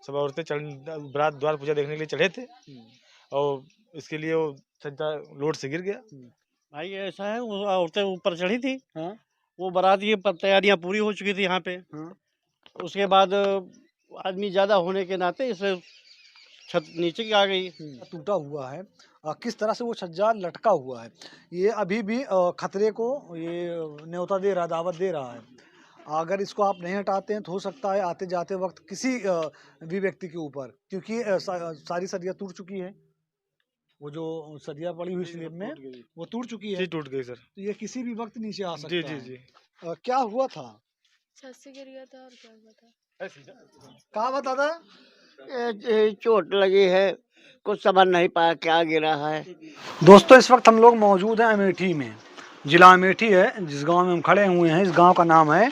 सब औरतें बारात द्वार पूजा देखने के लिए चढ़े थे और इसके लिए वो छज्जा लोड से गिर गया। भाई ऐसा है, वो औरतें ऊपर चढ़ी थी। हाँ वो बारात की तैयारियां पूरी हो चुकी थी यहाँ पे। हाँ उसके बाद आदमी ज्यादा होने के नाते इसे छत नीचे की आ गई। टूटा हुआ है। किस तरह से वो छज्जा लटका हुआ है, ये अभी भी खतरे को ये न्योता दे रहा, दावत दे रहा है। अगर इसको आप नहीं हटाते हैं तो हो सकता है आते जाते वक्त किसी भी व्यक्ति के ऊपर, क्योंकि सारी सरिया टूट चुकी है। वो जो सरिया पड़ी हुई स्लेब में वो टूट चुकी है। जी टूट गई सर। तो ये किसी भी वक्त नीचे आ सकता जी जी है। जी। क्या हुआ था? छत से गिर गया था और क्या हुआ था? कहा बता था? चोट लगी है, कुछ समझ नहीं पाया क्या गिरा है। दोस्तों इस वक्त हम लोग मौजूद हैं अमेठी में, जिला अमेठी है जिस गांव में हम खड़े हुए हैं। इस गांव का नाम है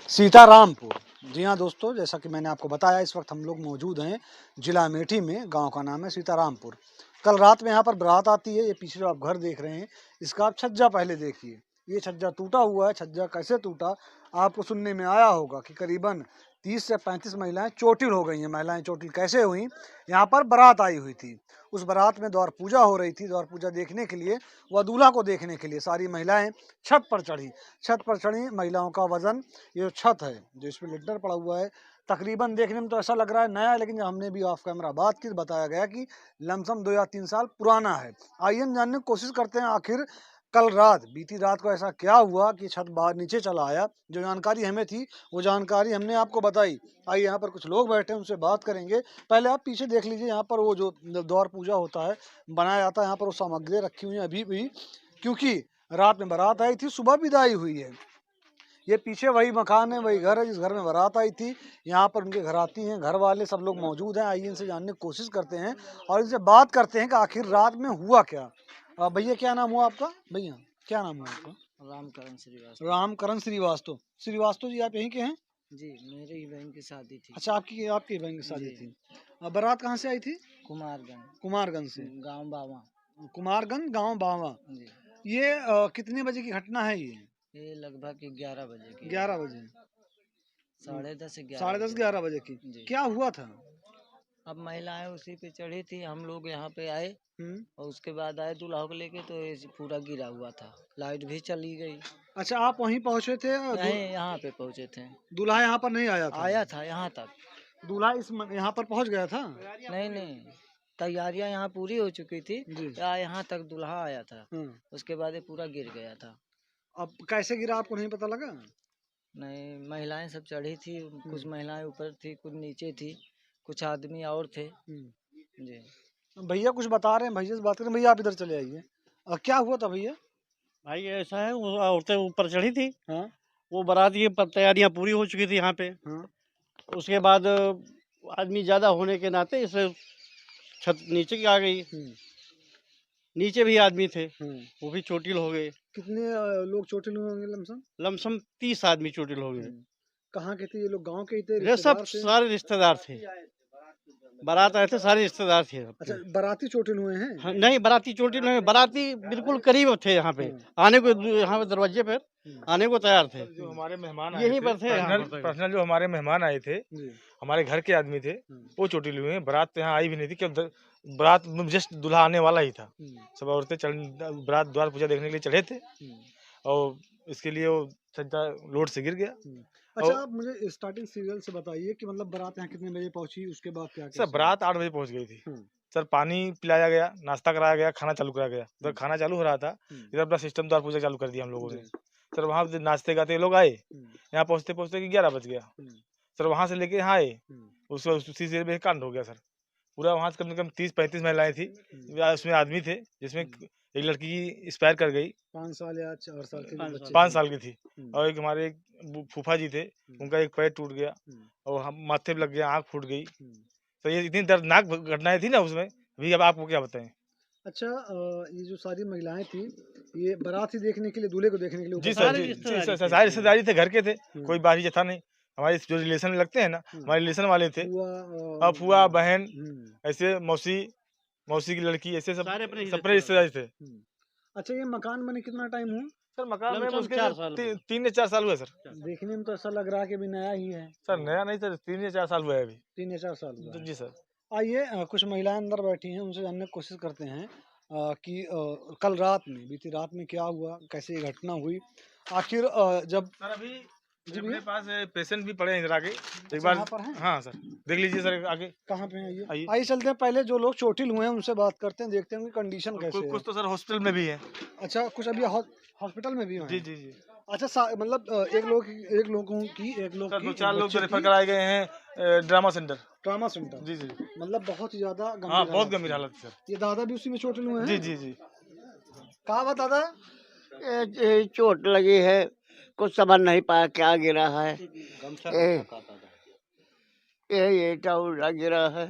सीतारामपुर। जी हाँ दोस्तों, जैसा कि मैंने आपको बताया, इस वक्त हम लोग मौजूद हैं जिला अमेठी में। गांव का नाम है सीतारामपुर। कल रात में यहाँ पर बारात आती है। ये पीछे जो आप घर देख रहे हैं इसका आप छज्जा पहले देखिए। ये छज्जा टूटा हुआ है। छज्जा कैसे टूटा आपको सुनने में आया होगा कि करीबन 30 से 35 महिलाएं चोटिल हो गई हैं। महिलाएं चोटिल कैसे हुई? यहाँ पर बारात आई हुई थी। उस बारात में द्वार पूजा हो रही थी। द्वार पूजा देखने के लिए व दूल्हा को देखने के लिए सारी महिलाएं छत पर चढ़ी। छत पर चढ़ी महिलाओं का वजन, ये छत है जो इस पर लिंटर पड़ा हुआ है, तकरीबन देखने में तो ऐसा लग रहा है नया है, लेकिन जब हमने भी ऑफ कैमरा बात की तो बताया गया कि लमसम 2 या 3 साल पुराना है। आइए हम जानने की कोशिश करते हैं आखिर कल रात, बीती रात को ऐसा क्या हुआ कि छत बाहर नीचे चला आया। जो जानकारी हमें थी वो जानकारी हमने आपको बताई। आइए यहाँ पर कुछ लोग बैठे हैं, उनसे बात करेंगे। पहले आप पीछे देख लीजिए, यहाँ पर वो जो द्वार पूजा होता है, बनाया जाता है, यहाँ पर वो सामग्री रखी हुई है अभी भी, क्योंकि रात में बारात आई थी, सुबह विदाई हुई है। ये पीछे वही मकान है, वही घर है जिस घर में बारात आई थी। यहाँ पर उनके घर आती हैं, घर वाले सब लोग मौजूद हैं। आइए इनसे जानने की कोशिश करते हैं और इनसे बात करते हैं कि आखिर रात में हुआ क्या। भैया क्या नाम हुआ आपका? भैया क्या नाम हुआ आपका? रामकरण श्रीवास्तव। रामकरण श्रीवास्तव। श्रीवास्तव जी आप यहीं के हैं? जी, मेरी ही बहन की शादी थी। अच्छा, आपकी बहन की शादी थी। बारात कहाँ से आई थी? कुमारगंज। कुमारगंज से। गांव बावा। कुमारगंज गांव बावा। जी। ये कितने बजे की घटना है? ये लगभग 11 बजे की। 11 बजे, 10:30 11। 10:30 11 बजे की। क्या हुआ था? अब महिलाएं उसी पे चढ़ी थी, हम लोग यहाँ पे आए और उसके बाद आए दूल्हा को लेके, तो ये पूरा गिरा हुआ था। लाइट भी चली गई। अच्छा, आप वहीं पहुंचे थे? नहीं, यहाँ पे पहुँचे थे। दूल्हा यहाँ पर नहीं आया था? आया था यहाँ तक। दूल्हा यहाँ पर पहुंच गया था? नहीं, तैयारियां यहाँ पूरी हो चुकी थी, यहाँ तक दूल्हा आया था। उसके बाद ये पूरा गिर गया था। अब कैसे गिरा आपको नहीं पता लगा? नहीं, महिलाएं सब चढ़ी थी, कुछ महिलाएं ऊपर थी, कुछ नीचे थी, कुछ आदमी और थे। जी भैया कुछ बता रहे हैं, भैया से बात करें। भैया आप इधर चले आइए। क्या हुआ था भैया? भाई ऐसा है, वो औरतें ऊपर चढ़ी थी। हाँ वो बारात की तैयारियां पूरी हो चुकी थी यहाँ पे। हाँ। उसके बाद आदमी ज्यादा होने के नाते इसे छत नीचे की आ गई। नीचे भी आदमी थे, वो भी चोटिल हो गए। कितने लोग चोटिल हुए होंगे लमसम? लमसम 30 आदमी चोटिल हो गए। कहाँ के थे ये लोग? गांव के ही थे? ये सब सारे रिश्तेदार थे, बारात आए थे, सारे रिश्तेदार थे। अच्छा, बाराती चोटिल हुए हैं? हाँ, नहीं, बाराती चोटिल नहीं, बाराती बिल्कुल करीब थे यहाँ पे आने को, यहाँ पे दरवाजे पे आने को तैयार थे। जो हमारे मेहमान यहीं पर थे, पर्सनल जो हमारे मेहमान आए थे, हमारे घर के आदमी थे, वो चोटिल हुए हैं। बारात तो यहाँ आई भी नहीं थी, क्योंकि बारात में जस्ट दूल्हा आने वाला ही था। सब औरतें बारात द्वार पूजा देखने के लिए चढ़े थे और इसके लिए वो छज्जा लोड से गिर गया। अच्छा, आप मुझे स्टार्टिंग सीरियल से बताइए कि मतलब बारात यहाँ कितने बजे पहुंची, उसके बाद क्या? सर बारात 8 बजे पहुंच गई थी। सर पानी पिलाया गया, नाश्ता कराया गया, खाना चालू कराया गया। उधर खाना चालू हो रहा था, इधर अपना सिस्टम द्वार पूजा चालू कर दिया हम लोगों ने। सर वहाँ नाचते गाते लोग आए, यहाँ पहुँचते पहुँचते 11 बज गया। सर वहाँ से लेके यहाँ आए, उसी से कांड हो गया सर। पूरा वहाँ से कम से कम 30-35 महिलाएं थी, उसमें आदमी थे, जिसमें एक लड़की की एक्सपायर कर गई, 5 साल या 4 साल की, 5 साल की थी। और एक हमारे फूफा जी थे, उनका एक पैर टूट गया और हम माथे पे लग गया, आँख फूट गई। तो ये इतनी दर्दनाक घटनाएं थी ना उसमें, भी अब आपको क्या बताएं। अच्छा, ये जो सारी महिलाएं थी, ये बारात ही देखने के लिए, दूल्हे को देखने के लिए? जी सर, जी सर, सारे रिश्तेदारी थे, घर के थे, कोई बाहरी था नहीं। हमारे जो रिलेशन में लगते हैं ना, हमारे रिलेशन वाले थे, फुआ बहन, ऐसे मौसी की लड़की, ऐसे सब अपने रिश्तेदारी थे। अच्छा, ये मकान बने कितना टाइम हुआ? सर मकान में लमसम मुश्किल 4 से साल हो 3 या 4 साल हुए सर। देखने में तो ऐसा लग रहा है कि भी नया ही है। सर नया नहीं सर, 3 या 4 साल हुआ है अभी। 3 या 4 साल हुआ है। जी सर। आइए कुछ महिलाएं अंदर बैठी हैं, उनसे जानने की कोशिश करते हैं कि कल रात में, बीती रात में क्या हुआ, कैसे ये घटना हुई, आखिर जब सर अभी जी अपने भैया पास पेशेंट भी पड़े हैं इधर आगे, एक अच्छा बार। यहाँ पर हैं, हाँ सर, देख लीजिए सर आगे। कहाँ पे हैं ये? आइए। आइए चलते हैं, पहले जो लोग चोटिल हुए हैं उनसे बात करते हैं, देखते हैं उनकी कंडीशन कैसे है। कुछ तो सर हॉस्पिटल में भी है। अच्छा कुछ अभी हॉस्पिटल में भी जी हैं। जी जी। अच्छा मतलब एक लोग सर की 2-4 लोग तो बच्चे रेफर की कराए गए हैं ड्रामा सेंटर। ट्रामा सेंटर, जी जी। मतलब बहुत ही ज्यादा हाँ गंभीर बहुत हालत गंभीर थी। हालत है सर। ये दादा भी उसी में चोटिल हुए जी हैं। जी जी। कहा हुआ दादा? चोट लगी है, कुछ समझ नहीं पाया क्या गिरा है। ये ईटा गिरा है।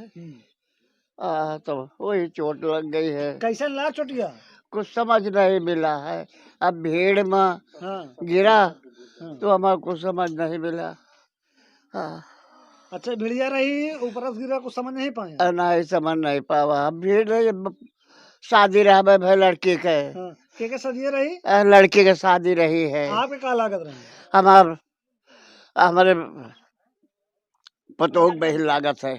तो वही चोट लग गई है, कैसे ला चोटिया? कुछ समझ नहीं मिला है। अब भीड़ में हाँ गिरा हाँ। तो हमारे कुछ समझ नहीं मिला। हाँ, अच्छा भिड़िया रही, ऊपर से गिरा, कुछ समझ नहीं पाए। नहीं समझ नहीं पावा। अब भीड़ नहीं, शादी रहा भाई लड़की के, हाँ के सदिये रही? लड़की के शादी रही है। आपके का लागत रही? हमार हमारे पतोह की बहन लागत है,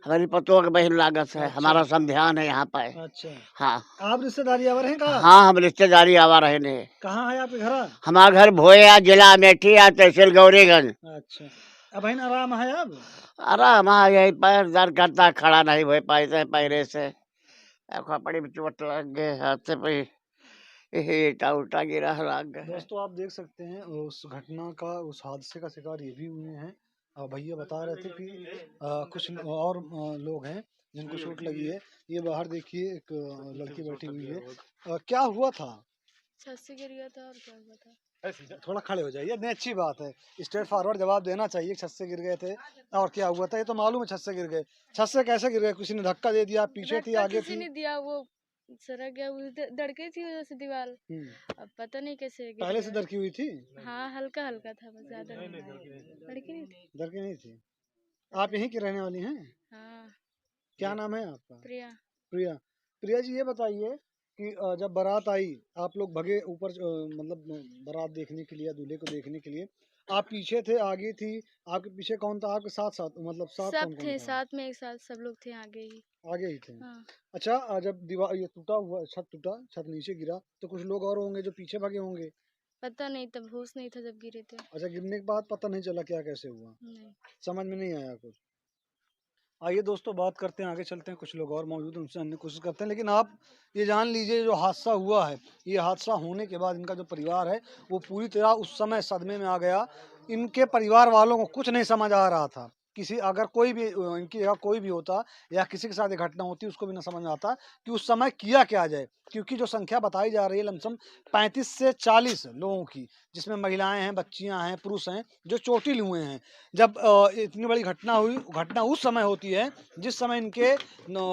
हमारी पतोह की बहन लागत है। हमारा संध्यान है यहाँ पे। अच्छा हाँ आप रिश्तेदारी आवर हैं कहा? हाँ, हम रिश्तेदारी आवा रहे ने। कहाँ है आपके घर? हमारा घर भोया, जिला अमेठी, तहसील गौरीगंज। अच्छा अब बहन आराम है अब? अरे हमारा यही पैर दर्द करता, खड़ा नहीं हो पाए पैरे से। कपड़े में चोट लग गए, हाथ पे ईटा उटा गिरा लग गए। दोस्तों आप देख सकते हैं उस घटना का, उस हादसे का शिकार ये भी हुए हैं। भैया बता रहे थे कि कुछ और लोग हैं जिनको चोट लगी है। ये बाहर देखिए एक लड़की बैठी हुई है। क्या हुआ था? छत से गिर गया था और क्या हुआ था। थोड़ा खड़े हो जाइए, नहीं अच्छी बात है, स्ट्रेट फॉरवर्ड जवाब देना चाहिए। छत से गिर गए थे और क्या हुआ था, ये तो मालूम है छत से गिर गए। छत से कैसे गिर गए? किसी ने धक्का दे दिया, पीछे थी, धक्का आगे किसी थी? ने दिया, वो सरक गया, वो धड़के थी वजह से दीवार। अब पता नहीं कैसे गिर पहले से गया। दरकी हुई थी? हाँ हल्का हल्का था, बस ज्यादा नहीं। लड़की नहीं थी। दरकी नहीं थी। आप यहीं की रहने वाली हैं? हाँ क्या नाम है आपका? प्रिया। प्रिया। प्रिया जी ये बताइए कि जब बारात आई, आप लोग भगे ऊपर, मतलब बारात देखने के लिए, दूल्हे को देखने के लिए, आप पीछे थे, आगे थी? आपके पीछे कौन था? आपके साथ साथ, मतलब साथ सब कौन कौन थे था? साथ में, एक साथ सब लोग थे आगे ही। आगे ही थे। हाँ अच्छा जब दीवार ये टूटा हुआ, छत टूटा, छत नीचे गिरा, तो कुछ लोग और होंगे जो पीछे भागे होंगे? पता नहीं, तब होश नहीं था जब गिरे थे। अच्छा गिरने के बाद पता नहीं चला क्या कैसे हुआ? नहीं। समझ में नहीं आया कुछ। आइए दोस्तों बात करते हैं, आगे चलते हैं, कुछ लोग और मौजूद हैं, उनसे जानने की कोशिश करते हैं। लेकिन आप ये जान लीजिए जो हादसा हुआ है, ये हादसा होने के बाद इनका जो परिवार है वो पूरी तरह उस समय सदमे में आ गया। इनके परिवार वालों को कुछ नहीं समझ आ रहा था। किसी अगर कोई भी इनकी जगह कोई भी होता या किसी के साथ ये घटना होती, उसको भी ना समझ में आता कि उस समय किया क्या जाए। क्योंकि जो संख्या बताई जा रही है लमसम 35 से 40 लोगों की, जिसमें महिलाएं हैं, बच्चियां हैं, पुरुष हैं, जो चोटिल हुए हैं। जब इतनी बड़ी घटना हुई, घटना उस समय होती है जिस समय इनके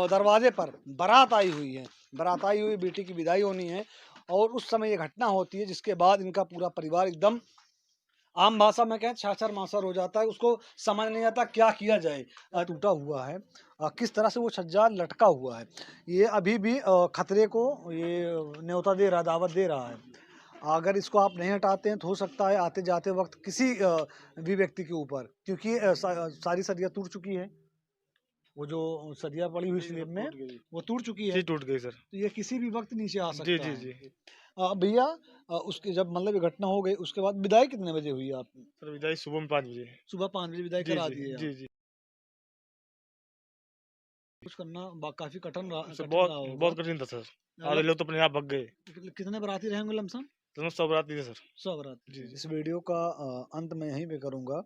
दरवाजे पर बारात आई हुई है, बारात आई हुई, बेटी की विदाई होनी है, और उस समय ये घटना होती है, जिसके बाद इनका पूरा परिवार एकदम, आम भाषा में कहें, छाछर मासर हो जाता है। उसको समझ नहीं आता क्या किया जाए। टूटा हुआ है, किस तरह से वो छज्जा लटका हुआ है, ये अभी भी खतरे को ये न्योता दे रहा, दावत दे रहा है। अगर इसको आप नहीं हटाते हैं तो हो सकता है आते जाते वक्त किसी भी व्यक्ति के ऊपर, क्योंकि सारी सदियाँ टूट चुकी है, वो जो सदियाँ पड़ी हुई स्लेब में वो टूट चुकी है, जी टूट गई सर। तो ये किसी भी वक्त नीचे आ सकता जी जी है। जी। भैया उसके जब मतलब ये घटना हो गई, उसके बाद विदाई कितने बजे हुई आप? सर विदाई सुबह में 5 बजे। सुबह 5 बजे विदाई जी करा जी दिए आप। जी जी। कुछ करना काफी कठिन रहा, सर कठिन रहा बहुत होगा। कठिन था सर। आधे लोग तो अपने आप भग गए। कितने बराती रहेंगे लमसम? तो सब रात थी सर। 100 बराती। जी जी। इस वीडियो का अंत में यहीं पे करूंगा।